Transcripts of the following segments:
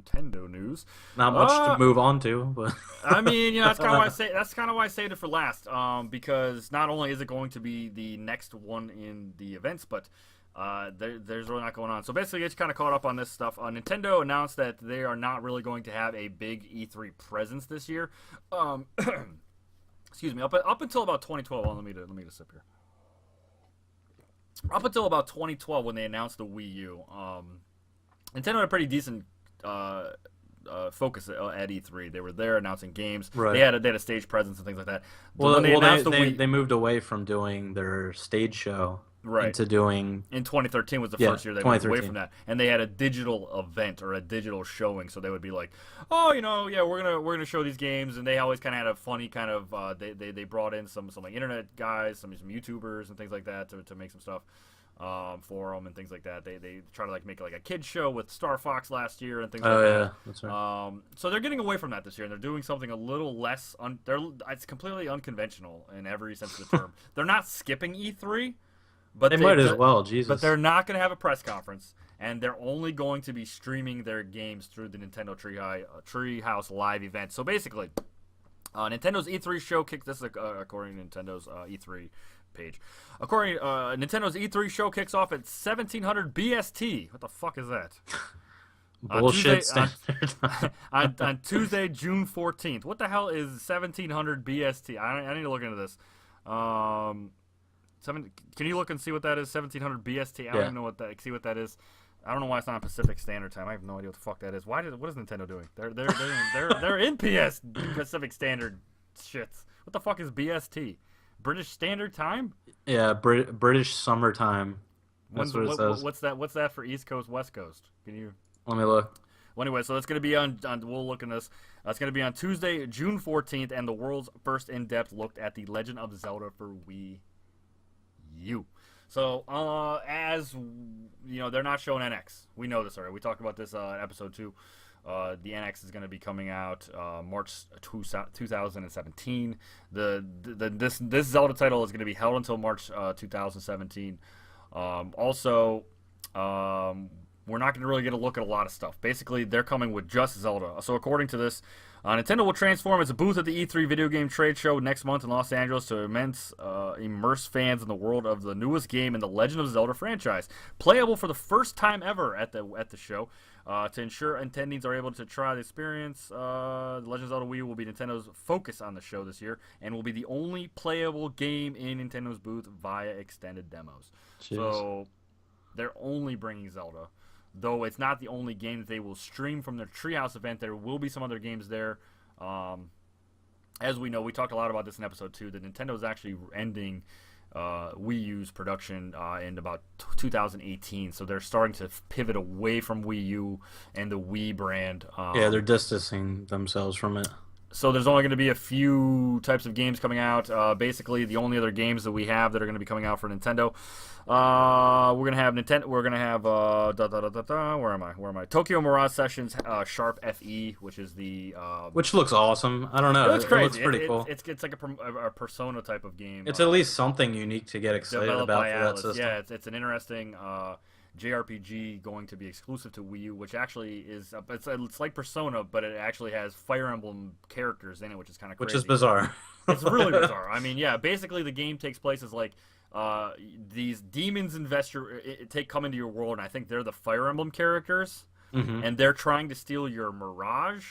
Nintendo news. Not much to move on to, but I mean, that's kind of why I saved it for last. Because not only is it going to be the next one in the events, but there's really not going on. So basically, it's kind of caught up on this stuff. Nintendo announced that they are not really going to have a big E3 presence this year. Excuse me. Up until about 2012. Let me just sip here. Up until about 2012, when they announced the Wii U, Nintendo had a pretty decent focus at E3. They were there announcing games. right. They had a stage presence and things like that. Well, When they well, announced they, the they Wii, they moved away from doing their stage show right, into doing in 2013 was the yeah, first year they moved away 2013. from that, and they had a digital event or a digital showing. So they would be like, "Oh, yeah, we're gonna show these games," and they always kind of had a funny kind of they brought in some like internet guys, some YouTubers and things like that to make some stuff for them and things like that. They try to like make like a kids show with Star Fox last year and things like Oh that. yeah, that's right. So they're getting away from that this year, and they're doing something a little less. It's completely unconventional in every sense of the term. They're not skipping E3. But They might as they're- well, But Jesus. they're not going to have a press conference, and they're only going to be streaming their games through the Nintendo Treehouse Live event. So basically, Nintendo's E3 show kicks. This is according to Nintendo's E3 page. According Nintendo's E3 show kicks off at 1700 BST. What the fuck is that? Bullshit Tuesday- standard. on Tuesday, June 14th. What the hell is 1700 BST? I need to look into this. Can you look and see what that is? 1700 BST. I don't Yeah. even know see what that is. I don't know why it's not Pacific Standard Time. I have no idea what the fuck that is. What is Nintendo doing? They're in Pacific Standard shits. What the fuck is BST? British Standard Time? Yeah, British summertime. That's what it says. What's that for East Coast, West Coast? Can you? Let me look. Well, anyway, so it's going to be on we'll look in this. It's going to be on Tuesday, June 14th, and the world's first in-depth look at the Legend of Zelda for Wii U. So, as you know, they're not showing NX. We know this already. We talked about this in episode 2. The NX is going to be coming out March 2017. This Zelda title is going to be held until March 2017. Also, we're not going to really get a look at a lot of stuff. Basically, they're coming with just Zelda. So according to this, Nintendo will transform its booth at the E3 video game trade show next month in Los Angeles to immerse fans in the world of the newest game in the Legend of Zelda franchise. Playable for the first time ever at the show. To ensure attendees are able to try the experience, the Legend of Zelda Wii will be Nintendo's focus on the show this year and will be the only playable game in Nintendo's booth via extended demos. Jeez. So they're only bringing Zelda. Though it's not the only game that they will stream from their Treehouse event, there will be some other games there. As we know, we talked a lot about this in episode 2, that Nintendo is actually ending Wii U's production in about 2018. So they're starting to pivot away from Wii U and the Wii brand. Yeah, they're distancing themselves from it. So there's only going to be a few types of games coming out. Basically, the only other games that we have that are going to be coming out for Nintendo. We're gonna have Nintendo. We're gonna have where am I? Tokyo Mirage Sessions Sharp FE, which is the Which looks awesome. I don't know. it looks It crazy. looks pretty cool. It's like a Persona type of game. It's at least something unique to get excited developed about by for that Atlas. system. Yeah, it's an interesting JRPG going to be exclusive to Wii U, which actually is it's like Persona, but it actually has Fire Emblem characters in it, which is kind of crazy. Which is bizarre. It's really bizarre. I mean, yeah, basically the game takes place as like these demons come into your world, and I think they're the Fire Emblem characters, and they're trying to steal your Mirage,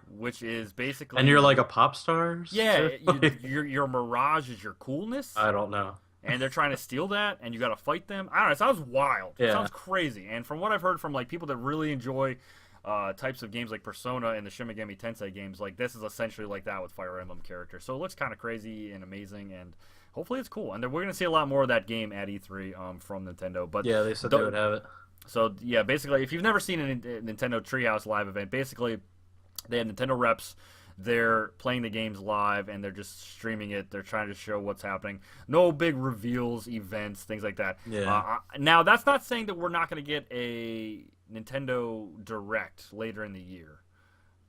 which is basically. And you're like a pop star? Yeah, your Mirage is your coolness. I don't know. And they're trying to steal that, and you got to fight them. I don't know. It sounds wild. It Yeah. sounds crazy. And from what I've heard from like people that really enjoy types of games like Persona and the Shin Megami Tensei games, like this is essentially like that with Fire Emblem characters. So it looks kind of crazy and amazing, and hopefully it's cool. And then we're gonna see a lot more of that game at E3 from Nintendo. But Yeah, they said they would have it. so yeah, basically, if you've never seen a Nintendo Treehouse live event, basically they have Nintendo reps. They're playing the games live, and they're just streaming it. They're trying to show what's happening. No big reveals, events, things like that. Yeah. Now, that's not saying that we're not going to get a Nintendo Direct later in the year.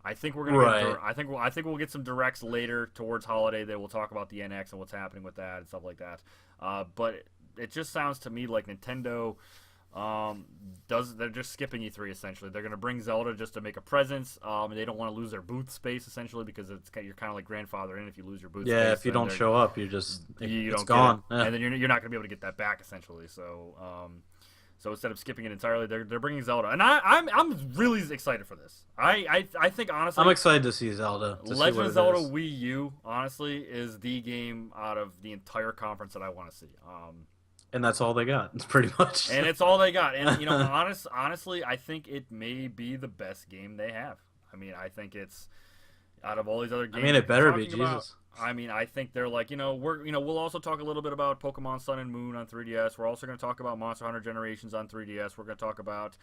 I think we're gonna. Right. I think we'll get some directs later towards holiday that will talk about the NX and what's happening with that and stuff like that. But it just sounds to me like Nintendo. Um, they're just skipping E3 essentially. They're gonna bring Zelda just to make a presence. They don't want to lose their booth space essentially because you're kind of like grandfather in if you lose your booth Yeah, space. if you Then don't show up, you just you it's don't gone. get it, Yeah. and then you're not gonna be able to get that back essentially. So instead of skipping it entirely, they're bringing Zelda, and I'm really excited for this. I think honestly, I'm excited to see Zelda. To see Legend what of it Zelda is. Wii U honestly is the game out of the entire conference that I want to see. And that's all they got. It's pretty much. And it's all they got. And honestly, I think it may be the best game they have. I mean, I think it's out of all these other games. I mean, it better be, talking about, Jesus. I mean, I think they're like, we'll also talk a little bit about Pokemon Sun and Moon on 3DS. We're also going to talk about Monster Hunter Generations on 3DS. We're going to talk about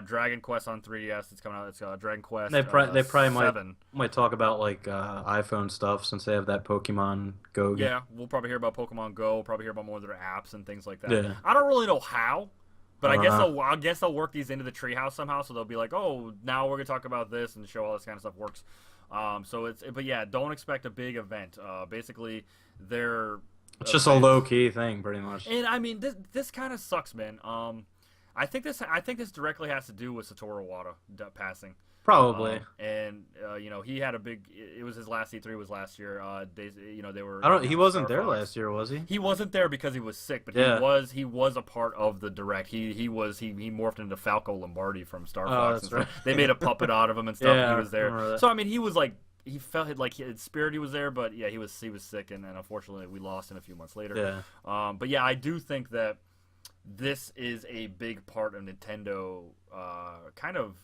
Dragon Quest on 3DS. It's coming out. It's Dragon Quest. They probably 7. might talk about like iPhone stuff since they have that Pokemon Go game. Yeah, we'll probably hear about Pokemon Go. We'll probably hear about more of their apps and things like that. Yeah. I don't really know how. But Uh-huh. I guess they'll work these into the treehouse somehow. So they'll be like, oh, now we're gonna talk about this and show how this kind of stuff works. But yeah, don't expect a big event. Basically, they're It's just a low key thing, pretty much. and I mean this kind of sucks, man. I think this directly has to do with Satoru Iwata passing. Probably. He had a big. It was his last E3 was last year. They were. I don't. He wasn't Star there Fox. last year, was he? He wasn't there because he was sick, but Yeah. he was a part of the direct. He morphed into Falco Lombardi from Star Oh, Fox. that's And stuff. right. They made a puppet out of him and stuff. Yeah, And he was I remember there. that. So I mean, he was like he felt like his spirit he was there, but yeah, he was sick, and unfortunately we lost him a few months later. Yeah. But yeah, I do think that this is a big part of Nintendo, kind of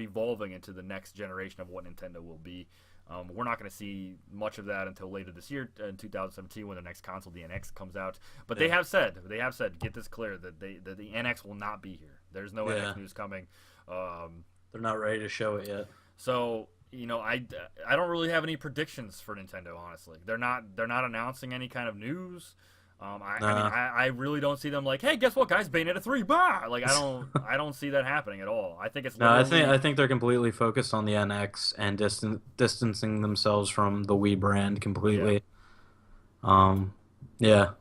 evolving into the next generation of what Nintendo will be. We're not going to see much of that until later this year in 2017 when the next console, the NX, comes out. But they have said, get this clear, that the NX will not be here. There's no NX news coming. They're not ready to show it yet. So I don't really have any predictions for Nintendo. Honestly, they're not announcing any kind of news. I mean, I really don't see them like, hey, guess what, guys? Bayonetta 3, bah! Like, I don't see that happening at all. I think it's No, I think they're completely focused on the NX and distancing themselves from the Wii brand completely. Yeah.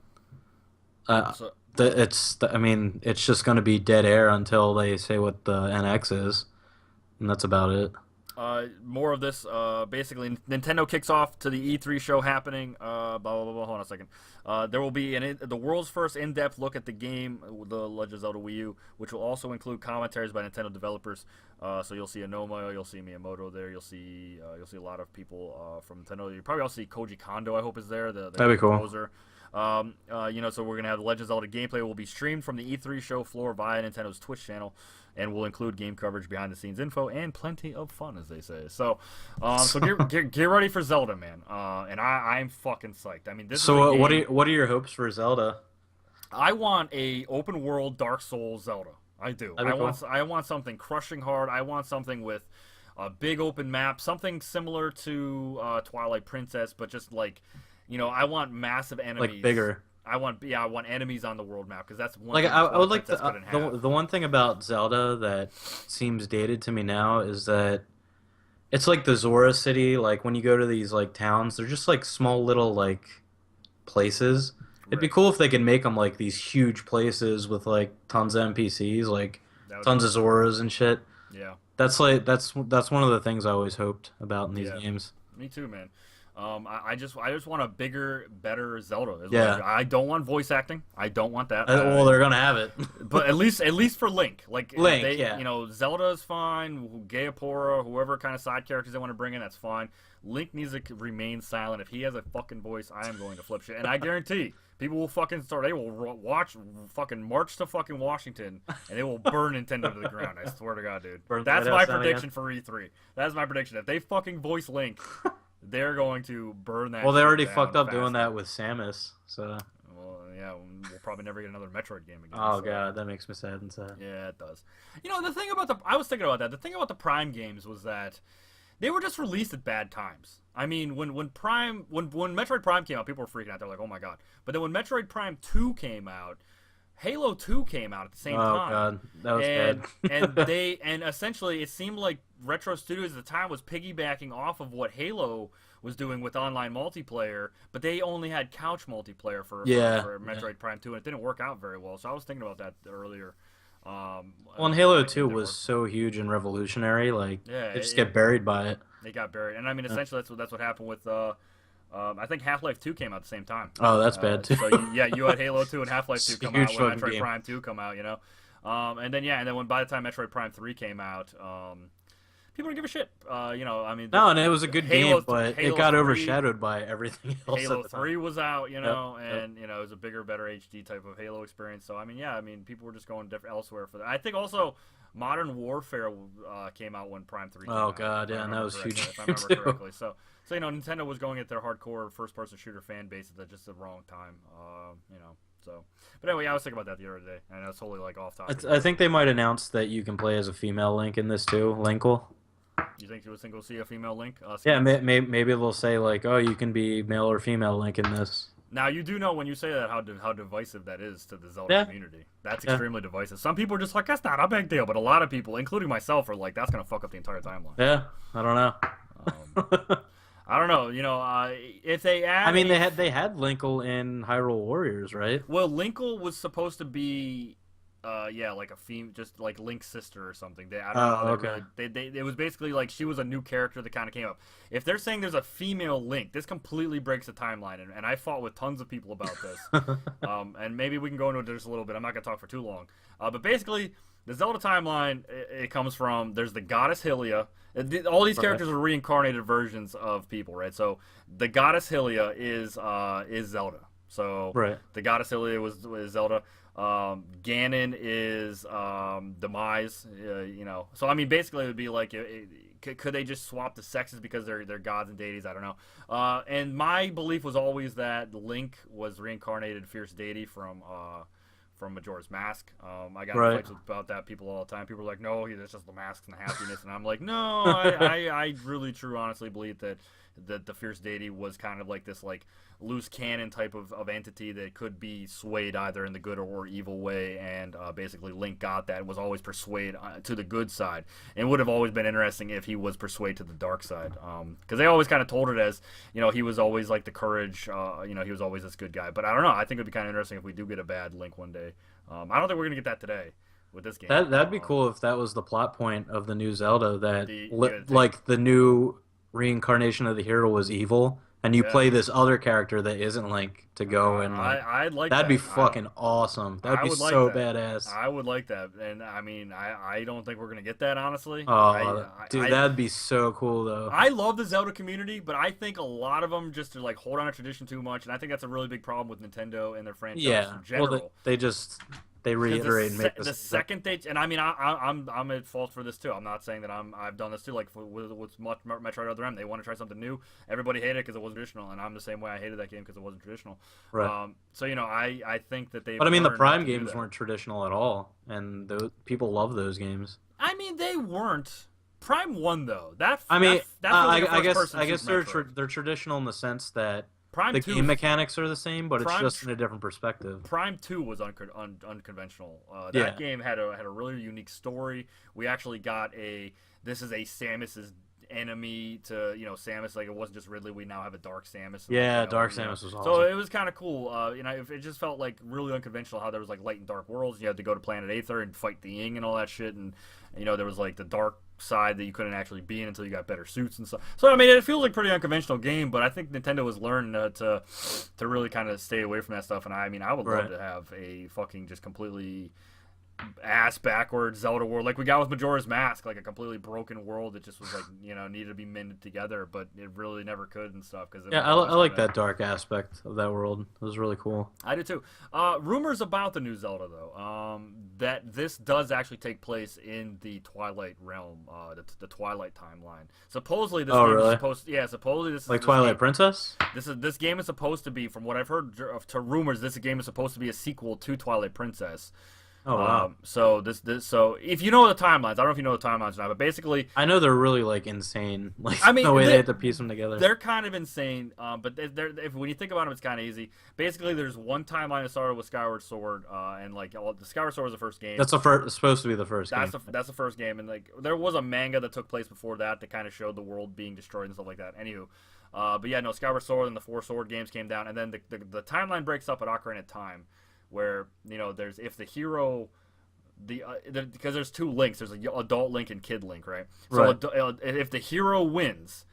I mean, it's just going to be dead air until they say what the NX is, and that's about it. More of this. Basically, Nintendo kicks off to the E3 show happening. Blah blah blah. Hold on a second. There will be the world's first in-depth look at the game, The Legend of Zelda Wii U, which will also include commentaries by Nintendo developers. So you'll see Onoma, you'll see Miyamoto there, you'll see a lot of people from Nintendo. You probably also see Koji Kondo. I hope is there. The That'd be cool. composer. So we're gonna have the Legend of Zelda gameplay will be streamed from the E3 show floor via Nintendo's Twitch channel, and will include game coverage, behind the scenes info, and plenty of fun, as they say. So get ready for Zelda, man. And I'm fucking psyched. I mean, this. So is a game, what are your hopes for Zelda? I want a open world Dark Souls Zelda. I do. That'd be cool. I want something crushing hard. I want something with a big open map, something similar to Twilight Princess, but just like, I want massive enemies. Like bigger. I want enemies on the world map because that's one. Like thing I would like Princess couldn't have. the one thing about Zelda that seems dated to me now is that it's like the Zora City. Like when you go to these like towns, they're just like small little like places. It'd be Right. cool if they could make them like these huge places with like tons of NPCs, like That would tons be of Zoras and shit. Yeah, That's one of the things I always hoped about in these Yeah. games. me too, man. I just want a bigger, better Zelda. Is what Yeah. I don't want voice acting. I don't want that. Well, they're gonna have it. But at least for Link, like Link, they, yeah. Zelda is fine. Gayapora, whoever kind of side characters they want to bring in, that's fine. Link needs to remain silent. If he has a fucking voice, I am going to flip shit, and I guarantee people will fucking start. They will fucking march to fucking Washington, and they will burn Nintendo to the ground. I swear to God, dude. Burn the That's White my House down prediction for E3. That's my prediction. If they fucking voice Link, they're going to burn that. Well, they shit already down fucked up fast. doing that with Samus. So. Well, yeah, we'll probably never get another Metroid game again. Oh so. god, that makes me sad and sad. Yeah, it does. The thing about I was thinking about that. The thing about the Prime games was that they were just released at bad times. I mean, when Metroid Prime came out, people were freaking out. They're like, "Oh my god!" But then when Metroid Prime 2 came out, Halo 2 came out at the same Oh time. god, that was And bad. essentially it seemed like Retro Studios at the time was piggybacking off of what Halo was doing with online multiplayer, but they only had couch multiplayer Yeah, for yeah. Metroid Prime 2, and it didn't work out very well. So I was thinking about that earlier. Well, and When Halo that game 2 didn't was work. so huge and revolutionary. Like Yeah, they just get buried by it. they got buried, and I mean Yeah. essentially that's what happened with. I think Half-Life 2 came out at the same time. Oh, that's bad too. So you had Halo 2 and Half-Life 2 come out Huge when fucking Metroid game. Prime 2 come out, you know. And then when by the time Metroid Prime 3 came out, people didn't give a shit. I mean, No, and it was a good Halo, game, but Halo it got 3, overshadowed by everything else Halo at the time. 3 was out, you Yep, know, yep. and it was a bigger, better HD type of Halo experience. So I mean, yeah, I mean, people were just going elsewhere for that. I think also Modern Warfare came out when Prime 3 came Oh out. god, if I yeah, and that remember was correctly, huge if I game remember too. correctly. So Nintendo was going at their hardcore first-person shooter fan base at just the wrong time. So. But anyway, I was thinking about that the other day, and I was totally like off topic. I think they might announce that you can play as a female Link in this too. Linkle. You think we'll see a female Link? Yeah, Skins? maybe they'll say like, oh, you can be male or female Link in this. Now you do know when you say that how divisive that is to the Zelda Yeah. community. That's Yeah. extremely divisive. Some people are just like that's not a big deal, but a lot of people, including myself, are like that's gonna fuck up the entire timeline. Yeah, I don't know. I don't know. If they add, I mean, they had Linkle in Hyrule Warriors, right? well, Linkle was supposed to be, like a just like Link's sister or something. I don't know. How okay. It was basically like she was a new character that kind of came up. If they're saying there's a female Link, this completely breaks the timeline, and I fought with tons of people about this. And maybe we can go into this a little bit. I'm not gonna talk for too long. But basically, the Zelda timeline it comes from there's the goddess Hylia. All these characters are reincarnated versions of people, right? So the goddess Hylia is Zelda. So Right. the goddess Hylia was Zelda. Ganon is Demise. So I mean, basically, it would be like, could they just swap the sexes because they're gods and deities? I don't know. And my belief was always that Link was reincarnated fierce deity from Majora's Mask. I got Right. fights about that people all the time. People are like, no, that's just the masks and the happiness, and I'm like, no, I really, true, honestly believe that the fierce deity was kind of like this like loose cannon type of entity that could be swayed either in the good or evil way, and basically Link got that and was always persuaded to the good side, and would have always been interesting if he was persuaded to the dark side, because they always kind of told it as he was always like the courage, he was always this good guy. But I don't know, I think it would be kind of interesting if we do get a bad Link one day. I don't think we're gonna get that today with this game. That'd be cool if that was the plot point of the new Zelda, that the like the new reincarnation of the hero was evil, and you Yeah. play this other character that isn't Link to go and like I'd like that'd that. be fucking awesome. That'd I be would like so that. badass. I would like that, and I mean, I don't think we're gonna get that, honestly. Oh, dude, that'd be so cool though. I love the Zelda community, but I think a lot of them just like hold on to tradition too much, and I think that's a really big problem with Nintendo and their franchise Yeah, in general. well, they 'Cause reiterate and make the this. second they, and I mean, I'm at fault for this too. I'm not saying that I've done this too. Like with Metroid Other M, they want to try something new. Everybody hated it because it wasn't traditional, and I'm the same way. I hated that game because it wasn't traditional. Right. So I think that they. But I mean, the Prime games weren't traditional at all, and people love those games. I mean, they weren't. Prime won though. That I mean, that feels like a I guess first-person Super Metroid. they're traditional in the sense that Prime the 2, game mechanics are the same, but it's Prime just in a different perspective. Prime 2 was unconventional. That Yeah. game had a really unique story. We actually got this is a Samus's enemy to Samus, like it wasn't just Ridley. We now have a Dark Samus. Yeah, Dark Samus was awesome. So it was kind of cool. It just felt like really unconventional how there was like light and dark worlds. You had to go to Planet Aether and fight the Ying and all that shit, and there was like the dark side that you couldn't actually be in until you got better suits and stuff. So I mean, it feels like a pretty unconventional game, but I think Nintendo has learned to really kind of stay away from that stuff. And I mean, I would love Right. to have a fucking just completely ass backwards Zelda world like we got with Majora's Mask, like a completely broken world that just was like needed to be mended together, but it really never could and stuff. Because Yeah, I like that dark aspect of that world. It was really cool. I do too. Rumors about the new Zelda though, that this does actually take place in the Twilight realm, the Twilight timeline. Supposedly this Oh, game really? is supposed. Yeah, supposedly this is Like this Twilight game, Princess? This game is supposed to be, from what I've heard to rumors, this game is supposed to be a sequel to Twilight Princess. Oh wow. So if you know the timelines, I don't know if you know the timelines now, but basically, I know they're really like insane, like I mean, the way they have to piece them together. they're kind of insane. But if when you think about them, it's kind of easy. Basically, there's one timeline that started with Skyward Sword, and like the Skyward Sword was the first game. That's the first, supposed to be the first That's game. that's the first game, and like there was a manga that took place before that kind of showed the world being destroyed and stuff like that. Anywho, but yeah, no, Skyward Sword and the four sword games came down, and then the timeline breaks up at Ocarina of Time, where there's if the hero because there's two links. There's an adult link and kid link, right? So Right. if the hero wins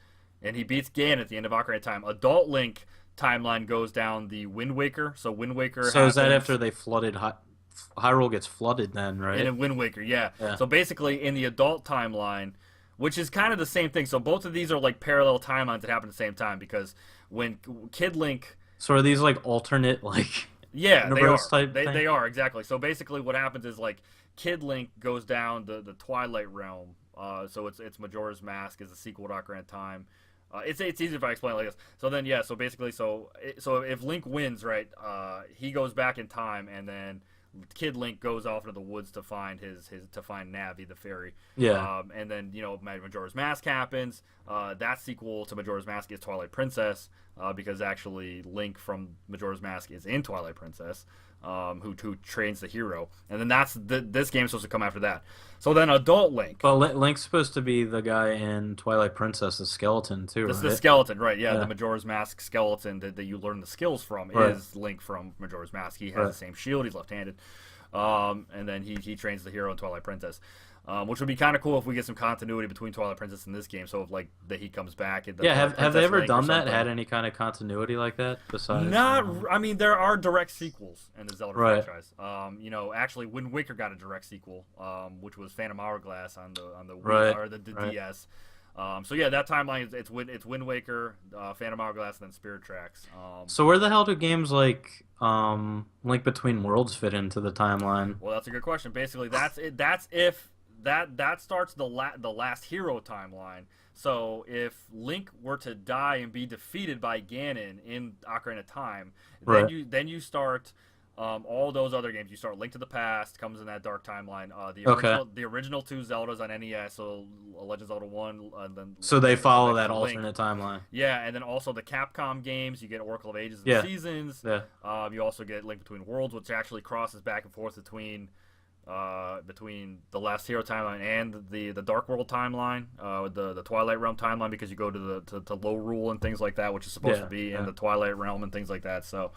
and he beats Ganon at the end of Ocarina of Time, adult link timeline goes down the Wind Waker. So Wind Waker So is that happens, after they flooded Hyrule gets flooded then, and right? in Wind Waker, yeah. Yeah. So basically, in the adult timeline, which is kind of the same thing. So both of these are like parallel timelines that happen at the same time because when Kid Link So are these like alternate like yeah, they are. universe type They, thing? they are exactly. So basically, what happens is like Kid Link goes down the Twilight Realm. So it's Majora's Mask is a sequel to Ocarina of Time. It's easy if I explain it like this. So then yeah, so basically, so if Link wins, right, he goes back in time, and then Kid Link goes off into the woods to find his to find Navi the fairy. Yeah. And then Majora's Mask happens. That sequel to Majora's Mask is Twilight Princess, because actually Link from Majora's Mask is in Twilight Princess, who trains the hero, and then this game is supposed to come after that. So then adult Link. But Link's supposed to be the guy in Twilight Princess, the skeleton too, This is right? the skeleton, right? Yeah, Yeah. the Majora's Mask skeleton that you learn the skills from Right. is Link from Majora's Mask. He has Right. the same shield. He's left-handed, and then he trains the hero in Twilight Princess, which would be kind of cool if we get some continuity between Twilight Princess and this game. So if like that he comes back. And Yeah, have they Princess ever Link or done that? something. Had any kind of continuity like that besides? Not, I mean, there are direct sequels in the Zelda Right. franchise. Actually, Wind Waker got a direct sequel, which was Phantom Hourglass on the Wii, Right, or the right. DS. So yeah, that timeline is it's Wind Waker, Phantom Hourglass, and then Spirit Tracks. So where the hell do games like Link Between Worlds fit into the timeline? Well, that's a good question. Basically, that's it. That's if that starts the last hero timeline. So if Link were to die and be defeated by Ganon in Ocarina of Time, Right. then you start all those other games. You start Link to the Past comes in that dark timeline. Okay. The original two Zeldas on NES, so Legend of Zelda 1, and then So they follow that Link. alternate timeline. Yeah, and then also the Capcom games. You get Oracle of Ages and Yeah. Seasons. Yeah. You also get Link Between Worlds, which actually crosses back and forth between the Last Hero timeline and the Dark World timeline, the Twilight Realm timeline, because you go to to Low Rule and things like that, which is supposed Yeah, to be yeah. in the Twilight Realm and things like that. So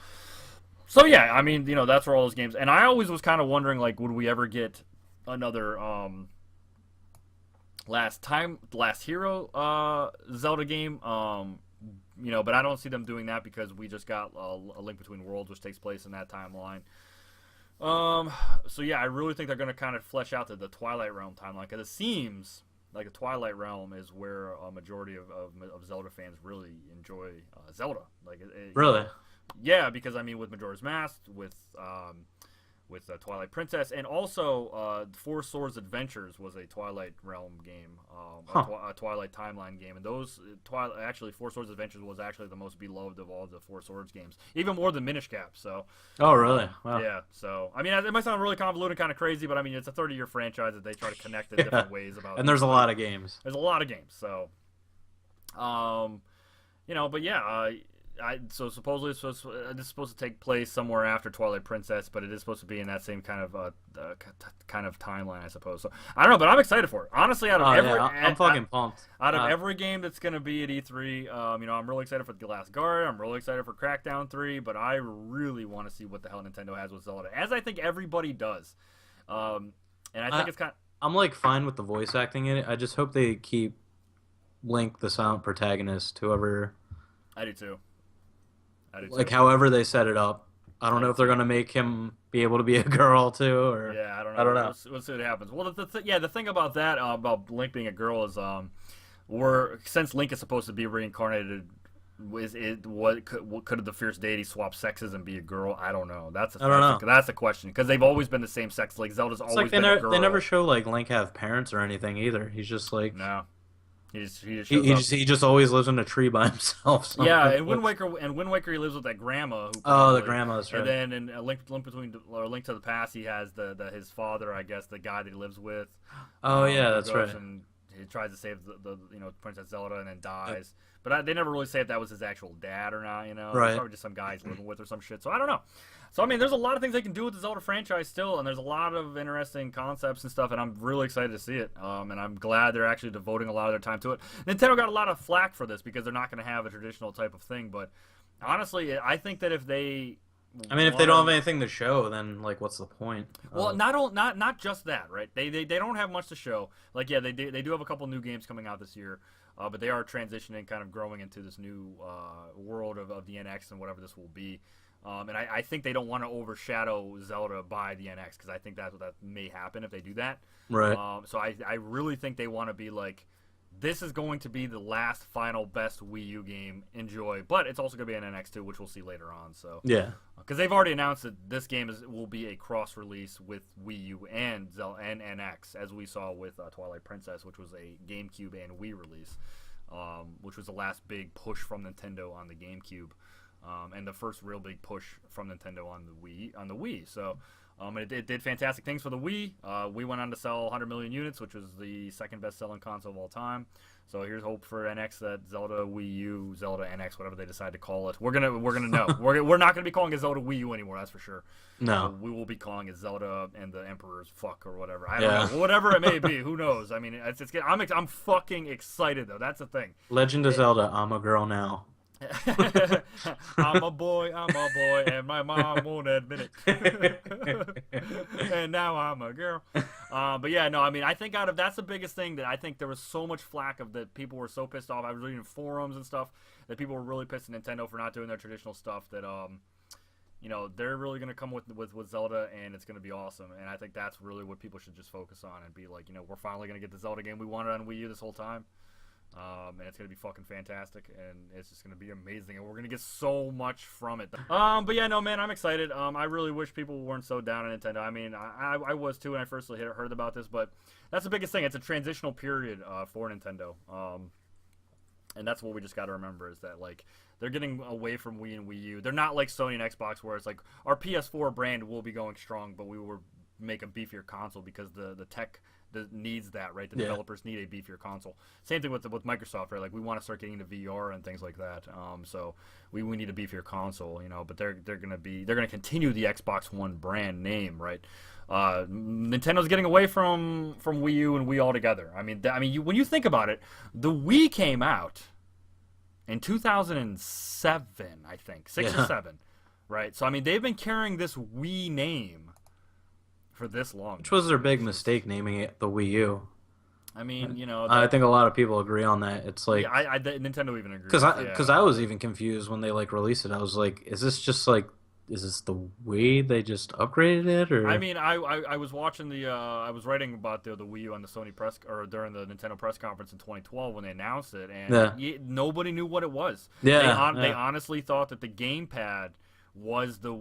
yeah, I mean, that's where all those games. And I always was kind of wondering, like, would we ever get another Last Hero Zelda game? But I don't see them doing that because we just got a Link Between Worlds, which takes place in that timeline. So yeah, I really think they're going to kind of flesh out the Twilight Realm timeline, because it seems like the Twilight Realm is where a majority of Zelda fans really enjoy Zelda. Like, Really? yeah, because I mean, with Majora's Mask, with Twilight Princess, and also Four Swords Adventures was a Twilight Realm game, a Twilight Timeline game, and those actually Four Swords Adventures was actually the most beloved of all the Four Swords games, even more than Minish Cap. So Oh, really? Wow. yeah, so I mean, it might sound really convoluted, kind of crazy, but I mean, it's a 30-year franchise that they try to connect in different ways about. And there's a lot of games. There's a lot of games, so but yeah, so supposedly it's supposed to take place somewhere after Twilight Princess, but it is supposed to be in that same kind of timeline, I suppose. So I don't know, but I'm excited for it. Honestly, out of Oh, every, yeah, I'm fucking pumped. out of every game that's gonna be at E3, I'm really excited for The Last Guard. I'm really excited for Crackdown 3, but I really want to see what the hell Nintendo has with Zelda, as I think everybody does. And I think it's kind of, I'm like fine with the voice acting in it. I just hope they keep Link the silent protagonist, whoever, I do too. like however they set it up. I don't know if they're gonna make him be able to be a girl too, or Yeah, I don't know. I don't know. We'll see what happens. Well, the thing about that, about Link being a girl, is since Link is supposed to be reincarnated, could the fierce deity swap sexes and be a girl? I don't know. That's a question, because they've always been the same sex. Like Zelda's It's always like been a girl. they never show like Link have parents or anything either. He's just like No. He just shows up. He just always lives in a tree by himself. Yeah, Somewhere. and Wind Waker he lives with that grandma who Oh, the probably, grandma, that's and right. then in a Link to the Past he has his father, I guess, the guy that he lives with, Oh yeah, who that's goes right. and he tries to save the Princess Zelda and then dies. But they never really say if that was his actual dad or not. It's Right. probably just some guy he's living with or some shit. So I don't know. So I mean, there's a lot of things they can do with the Zelda franchise still, and there's a lot of interesting concepts and stuff, and I'm really excited to see it. And I'm glad they're actually devoting a lot of their time to it. Nintendo got a lot of flack for this because they're not going to have a traditional type of thing, but honestly, I think that if they I mean, if they don't have wanna- anything to show, then like, what's the point? well, not just that, right? They don't have much to show. Like, yeah, they do have a couple new games coming out this year, but they are transitioning, kind of growing into this new world of the NX and whatever this will be. And I think they don't want to overshadow Zelda by the NX because I think that's what that may happen if they do that. Right. So I really think they want to be like, this is going to be the last, final, best Wii U game. Enjoy, but it's also going to be an NX too, which we'll see later on. So Yeah. because they've already announced that this game will be a cross-release with Wii U and Zelda and NX, as we saw with Twilight Princess, which was a GameCube and Wii release, which was the last big push from Nintendo on the GameCube, and the first real big push from Nintendo on the Wii. So. It did fantastic things for the Wii. We went on to sell 100 million units, which was the second best-selling console of all time. So here's hope for NX that Zelda Wii U, Zelda NX, whatever they decide to call it. We're gonna know. We're not gonna be calling it Zelda Wii U anymore. That's for sure. No. We will be calling it Zelda and the Emperor's fuck or whatever. I don't know. Whatever it may be. Who knows? I mean, I'm fucking excited though. That's the thing. Legend of Zelda. I'm a girl now. I'm a boy, and my mom won't admit it. And now I'm a girl. But yeah, no, I mean, I think that's the biggest thing that I think there was so much flack of that people were so pissed off. I was reading forums and stuff that people were really pissed at Nintendo for not doing their traditional stuff. That they're really gonna come with Zelda, and it's gonna be awesome. And I think that's really what people should just focus on and be like, we're finally gonna get the Zelda game we wanted on Wii U this whole time. And it's gonna be fucking fantastic, and it's just gonna be amazing, and we're gonna get so much from it. But yeah, no, man, I'm excited. I really wish people weren't so down on Nintendo. I mean, I was too when I first heard about this, but that's the biggest thing. It's a transitional period for Nintendo, and that's what we just got to remember is that like they're getting away from Wii and Wii U. They're not like Sony and Xbox where it's like our PS4 brand will be going strong, but we will make a beefier console because the tech needs that, right? The developers need a beefier console. Same thing with Microsoft, right? Like we want to start getting into VR and things like that. So we need a beefier console, But they're gonna continue the Xbox One brand name, right? Nintendo's getting away from Wii U and Wii altogether. I mean, when you think about it, the Wii came out in 2007, I think, 6 or 7, right? So I mean, they've been carrying this Wii name for this long. Which was their big mistake naming it the Wii U. I mean, I think a lot of people agree on that. It's like Nintendo even agrees. because I was even confused when they like released it. I was like, is this the Wii? They just upgraded it, or I mean, I was watching I was writing about the Wii U on the Sony press or during the Nintendo press conference in 2012 when they announced it, and nobody knew what it was. They honestly thought that the gamepad was the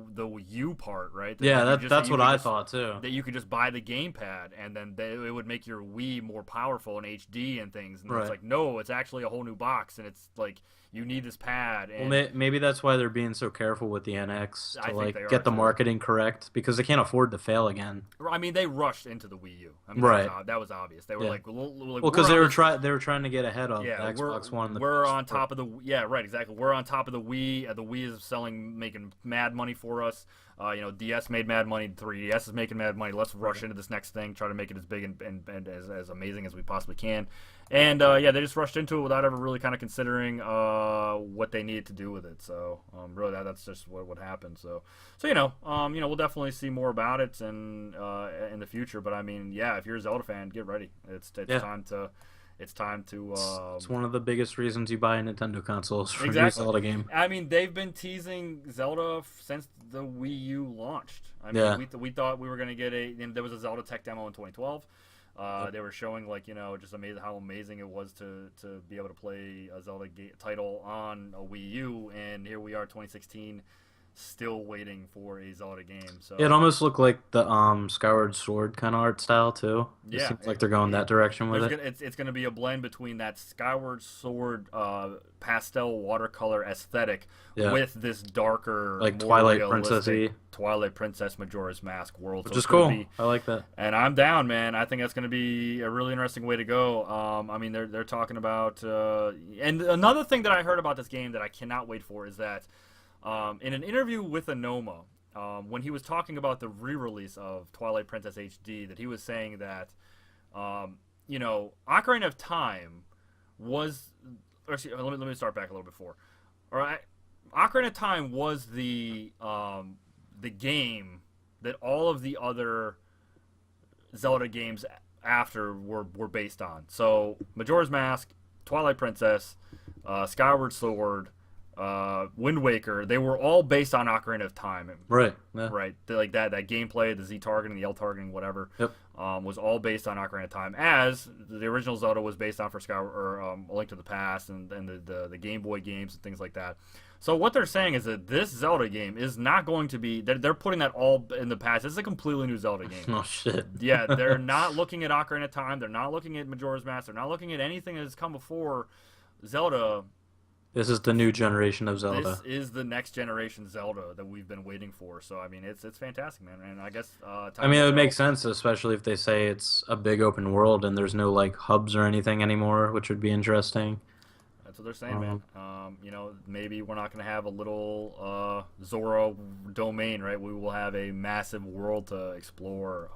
U part, right? That's what I thought too. That you could just buy the gamepad and then it would make your Wii more powerful in HD and things. And it's like, no, it's actually a whole new box, and it's like you need this pad. And Maybe that's why they're being so careful with the NX to like get the marketing correct because they can't afford to fail again. I mean, they rushed into the Wii U. I mean, that was obvious. They were like, because they were trying to get ahead of the Xbox One. We're on top of exactly. We're on top of the Wii. The Wii is making mad money for us. DS made mad money. 3DS is making mad money. Let's rush into this next thing. Try to make it as big and as amazing as we possibly can. And they just rushed into it without ever really kind of considering what they needed to do with it. So really, that's just what happened. So we'll definitely see more about it and in the future. But I mean, if you're a Zelda fan, get ready. It's time to. It's time to. It's one of the biggest reasons you buy a Nintendo console is for your exactly. Zelda game. I mean, they've been teasing Zelda since the Wii U launched. I mean, we thought we were going to get there was a Zelda tech demo in 2012. They were showing just amazing how amazing it was to be able to play a Zelda title on a Wii U, and here we are, 2016. still waiting for a Zelda game. So It almost looked like the Skyward Sword kind of art style too. It yeah, seems like they're going that direction with it. it's gonna be a blend between that Skyward Sword pastel watercolor aesthetic Yeah, with this darker, like more Twilight realistic Princessy, Twilight Princess Majora's Mask world. which So is it's gonna cool. be, I like that. and I'm down, man. I think that's gonna be a really interesting way to go. I mean, they're talking about, and another thing that I heard about this game that I cannot wait for is that in an interview with Anoma, when he was talking about the re-release of Twilight Princess HD, that he was saying that, Ocarina of Time was, or excuse, let me start back a little before. All right, Ocarina of Time was the game that all of the other Zelda games after were based on. So Majora's Mask, Twilight Princess, Skyward Sword, Wind Waker, they were all based on Ocarina of Time. Right. Yeah. Right. Like that gameplay, the Z targeting, the L targeting, whatever, Yep. was all based on Ocarina of Time. As the original Zelda was based on for Skyward or A Link to the Past and the Game Boy games and things like that. So what they're saying is that this Zelda game is not going to be. They're putting that all in the past. It's a completely new Zelda game. Oh shit. Yeah, they're not looking at Ocarina of Time. They're not looking at Majora's Mask. They're not looking at anything that has come before Zelda. This is the new generation of Zelda. This is the next generation Zelda that we've been waiting for. So I mean, it's fantastic, man. And I guess I mean, it would make sense, especially if they say it's a big open world and there's no like hubs or anything anymore, which would be interesting. That's what they're saying, man. Maybe we're not going to have a little Zora domain, right? We will have a massive world to explore.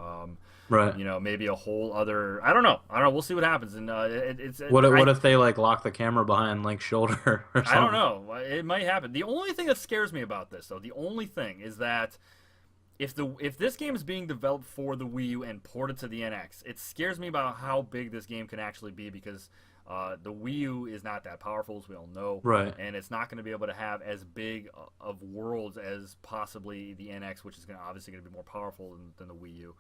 Right. Maybe a whole other. I don't know. We'll see what happens. And What if they like lock the camera behind Link's shoulder or something? I don't know. It might happen. The only thing that scares me about this, though, the only thing is that if this game is being developed for the Wii U and ported to the NX, it scares me about how big this game can actually be because the Wii U is not that powerful, as we all know, Right. and it's not going to be able to have as big of worlds as possibly the NX, which is obviously going to be more powerful than the Wii U.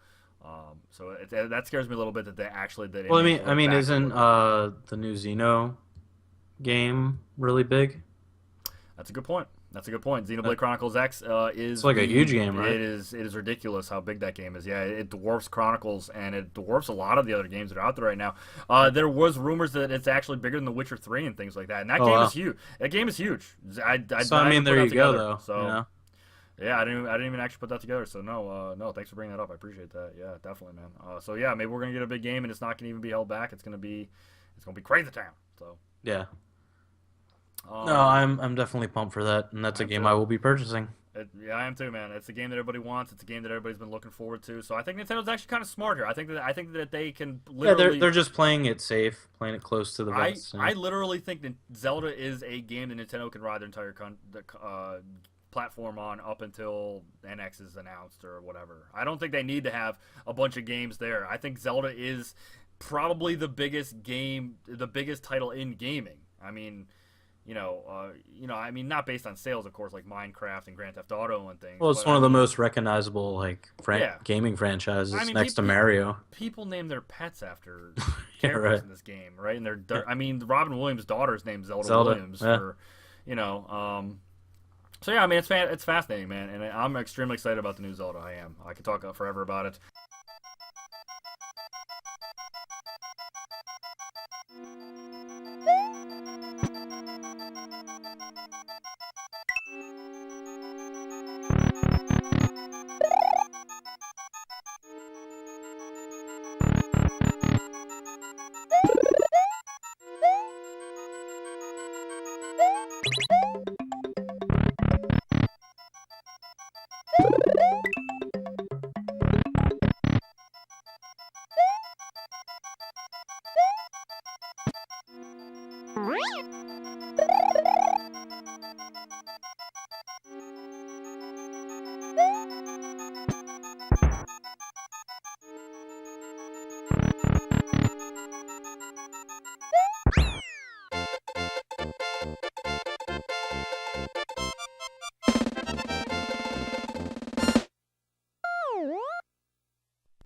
So that scares me a little bit that they actually did. Well, I mean, isn't the new Xeno game really big? That's a good point. Xenoblade Chronicles X is It's like a huge game, right? It is ridiculous how big that game is. Yeah, it dwarfs Chronicles and it dwarfs a lot of the other games that are out there right now. There was rumors that it's actually bigger than The Witcher 3 and things like that. And that game is huge. That game is huge. I mean, there you go, though. So yeah, I didn't even actually put that together. So no, thanks for bringing that up. I appreciate that. Yeah, definitely, man. So yeah, maybe we're gonna get a big game and it's not gonna even be held back. It's gonna be crazy town. So yeah. No, I'm definitely pumped for that, and that's a game I will be purchasing. Yeah, I am too, man. It's a game that everybody wants. It's a game that everybody's been looking forward to. So I think Nintendo's actually kind of smart here. I think that they can literally. Yeah, they're just playing it safe, playing it close to the vest. I literally think that Zelda is a game that Nintendo can ride their entire platform on up until NX is announced or whatever. I don't think they need to have a bunch of games there. I think Zelda is probably the biggest title in gaming. I mean. I mean, not based on sales, of course, like Minecraft and Grand Theft Auto and things. Well, it's one of the most recognizable gaming franchises next to Mario. People name their pets after Yeah, characters right. in this game, right? And I mean, Robin Williams' daughter's named Zelda Williams yeah. for, So yeah, I mean, it's fascinating, man, and I'm extremely excited about the new Zelda. I am. I could talk forever about it.